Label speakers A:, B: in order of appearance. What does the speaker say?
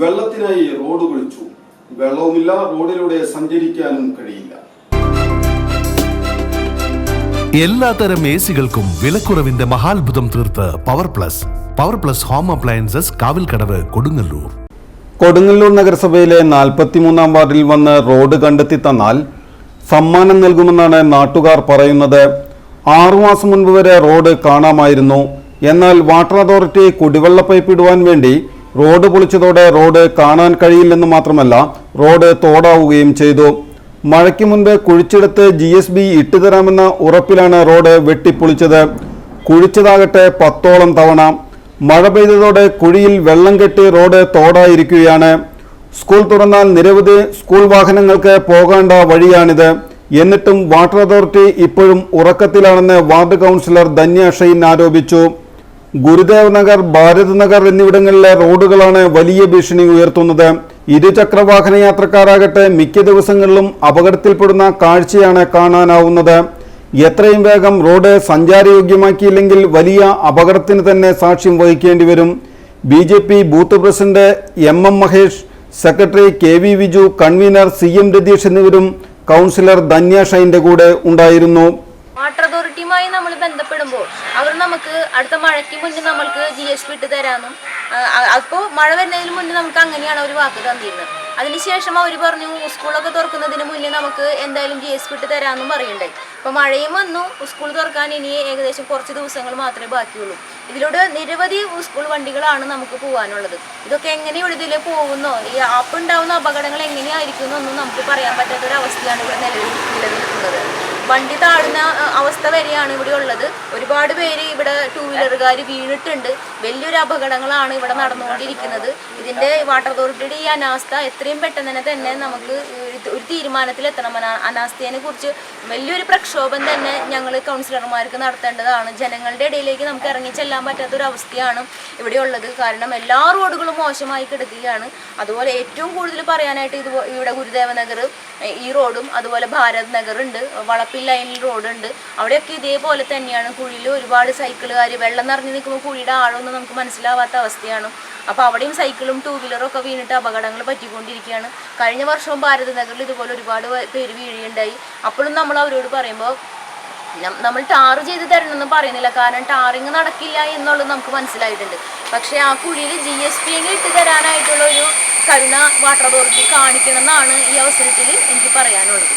A: വെള്ളത്തിനായി road കുഴിച്ചു. വെള്ളവുമില്ല, റോഡിലൂടെ സഞ്ചരിക്കാനും കഴിയില്ല.
B: എല്ലാത്തരം AC-കൾക്കും വിലക്കുറവിന്റെ മഹാത്ഭുതം തീർത്ത് power plus home appliances, Kavilkadavu, Kodungallur.
A: Kodungallur നഗരസഭയിലെ 43-ാം വാർഡിൽ വന്ന് റോഡ് കണ്ടെത്തി തന്നാൽ സമ്മാനം നൽകുമെന്നാണ് നാട്ടുകാർ പറയുന്നത്. 6 മാസം മുൻപ് വരെ റോഡ് കാണാമായിരുന്നു. എന്നാൽ വാട്ടർ അതോറിറ്റി കുടിവെള്ള പൈപ്പ് ഇടുവാൻ വേണ്ടി റോഡ് പൊളിച്ചതോടെ റോഡ് കാണാൻ കഴിയില്ലെന്ന് മാത്രമല്ല, റോഡ് തോടാവുകയും ചെയ്തു. മഴയ്ക്ക് മുൻപ് കുഴിച്ചെടുത്ത് GSB ഇട്ടുതരാമെന്ന ഉറപ്പിലാണ് റോഡ് വെട്ടിപ്പൊളിച്ചത്. കുഴിച്ചതാകട്ടെ 10ഓളം തവണ. മഴ പെയ്തതോടെ കുഴിയിൽ വെള്ളം കെട്ടി റോഡ് തോടായിരിക്കുകയാണ്. സ്കൂൾ തുറന്നാൽ നിരവധി സ്കൂൾ വാഹനങ്ങൾക്ക് പോകേണ്ട വഴിയാണിത്. എന്നിട്ടും വാട്ടർ അതോറിറ്റി ഇപ്പോഴും ഉറക്കത്തിലാണെന്ന് വാർഡ് കൗൺസിലർ ധന്യ ഷൈൻ ആരോപിച്ചു. ഗുരുദേവ് നഗർ, ഭാരത് നഗർ എന്നിവിടങ്ങളിലെ റോഡുകളാണ് വലിയ ഭീഷണി ഉയർത്തുന്നത്. ഇരുചക്രവാഹന യാത്രക്കാരാകട്ടെ മിക്ക ദിവസങ്ങളിലും അപകടത്തിൽപ്പെടുന്ന കാഴ്ചയാണ് കാണാനാവുന്നത്. എത്രയും വേഗം റോഡ് സഞ്ചാരയോഗ്യമാക്കിയില്ലെങ്കിൽ വലിയ അപകടത്തിന് തന്നെ സാക്ഷ്യം വഹിക്കേണ്ടി വരും. BJP booth president MM Mahesh, secretary KV Viju, convener CM Ratheesh എന്നിവരും കൗൺസിലർ ധന്യ ഷൈൻ്റെ കൂടെ ഉണ്ടായിരുന്നു.
C: വാട്ടർ അതോറിറ്റിയുമായി നമ്മൾ ബന്ധപ്പെടുമ്പോൾ അവർ നമുക്ക് അടുത്ത മഴയ്ക്ക് മുന്നേ നമ്മൾക്ക് GSB ഇട്ട് തരാമെന്നും, അപ്പോൾ മഴ വരുന്നതിന് മുന്നേ നമുക്ക് അങ്ങനെയാണ് അവർ വാക്ക് തന്നിരുന്നത്. അതിനുശേഷം അവർ പറഞ്ഞു സ്കൂളൊക്കെ തുറക്കുന്നതിന് മുന്നേ നമുക്ക് എന്തായാലും GSB ഇട്ട് തരാമെന്നും പറയുണ്ടായി. അപ്പോൾ മഴയും വന്നു, സ്കൂൾ തുറക്കാൻ ഇനി ഏകദേശം കുറച്ച് ദിവസങ്ങൾ മാത്രമേ ബാക്കിയുള്ളൂ. ഇതിലൂടെ നിരവധി സ്കൂൾ വണ്ടികളാണ് നമുക്ക് പോകാനുള്ളത്. ഇതൊക്കെ എങ്ങനെ ഇതിൽ പോകുന്നോ, ഈ ആപ്പ് ഉണ്ടാകുന്ന അപകടങ്ങൾ എങ്ങനെയായിരിക്കും എന്നൊന്നും നമുക്ക് പറയാൻ പറ്റാത്തൊരവസ്ഥയാണ് ഇവിടെ നിലനിൽക്കുന്നത്. വണ്ടി താഴുന്ന അവസ്ഥ വരെയാണ് ഇവിടെ ഉള്ളത്. ഒരുപാട് പേര് ഇവിടെ 2 വീലറുകാർ വീണിട്ടുണ്ട്. വലിയൊരു അപകടങ്ങളാണ് ഇവിടെ നടന്നുകൊണ്ടിരിക്കുന്നത്. ഇതിൻ്റെ വാട്ടർ അതോറിറ്റിയുടെ ഈ അനാസ്ഥ എത്രയും പെട്ടെന്ന് തന്നെ നമുക്ക് ഒരു തീരുമാനത്തിലെത്തണം. അനാസ്ഥയെ കുറിച്ച് വലിയൊരു പ്രക്ഷോഭം തന്നെ ഞങ്ങൾ കൗൺസിലർമാർക്ക് നടത്തേണ്ടതാണ്. ജനങ്ങളുടെ ഇടയിലേക്ക് നമുക്ക് ഇറങ്ങിച്ചെല്ലാൻ പറ്റാത്തൊരവസ്ഥയാണ് ഇവിടെ ഉള്ളത്. കാരണം എല്ലാ റോഡുകളും മോശമായി കിടക്കുകയാണ്. അതുപോലെ ഏറ്റവും കൂടുതൽ പറയാനായിട്ട് ഇവിടെ ഗുരുദേവ നഗർ ഈ റോഡും അതുപോലെ ഭാരത് നഗർ ഉണ്ട്, വളപ്പിൽ ലൈനിൽ റോഡുണ്ട്. അവിടെയൊക്കെ ഇതേപോലെ തന്നെയാണ്. കുഴിയിൽ ഒരുപാട് സൈക്കിളുകാർ വെള്ളം നിറഞ്ഞു നിൽക്കുമ്പോൾ കുഴിയുടെ ആഴമൊന്നും നമുക്ക് മനസ്സിലാവാത്ത അവസ്ഥയാണ്. അപ്പോൾ അവിടെയും സൈക്കിളും 2 വീലറും ഒക്കെ വീണിട്ട് അപകടങ്ങൾ പറ്റിക്കൊണ്ടിരിക്കുകയാണ്. കഴിഞ്ഞ വർഷവും ഭാരത് നഗറിൽ ഇതുപോലെ ഒരുപാട് പേര് വീഴുകയുണ്ടായി. അപ്പോഴും നമ്മൾ അവരോട് പറയുമ്പോൾ നമ്മൾ ടാർ ചെയ്ത് തരണമെന്ന് പറയുന്നില്ല. കാരണം ടാറിങ് നടക്കില്ല എന്നുള്ളത് നമുക്ക് മനസ്സിലായിട്ടുണ്ട്. പക്ഷേ ആ കുഴിയിൽ GSB ഇട്ട് തരാനായിട്ടുള്ള ഒരു കരുണ വാട്ടർ അതോറിറ്റി കാണിക്കണം എന്നാണ് ഈ അവസരത്തിൽ എനിക്ക് പറയാനുള്ളത്.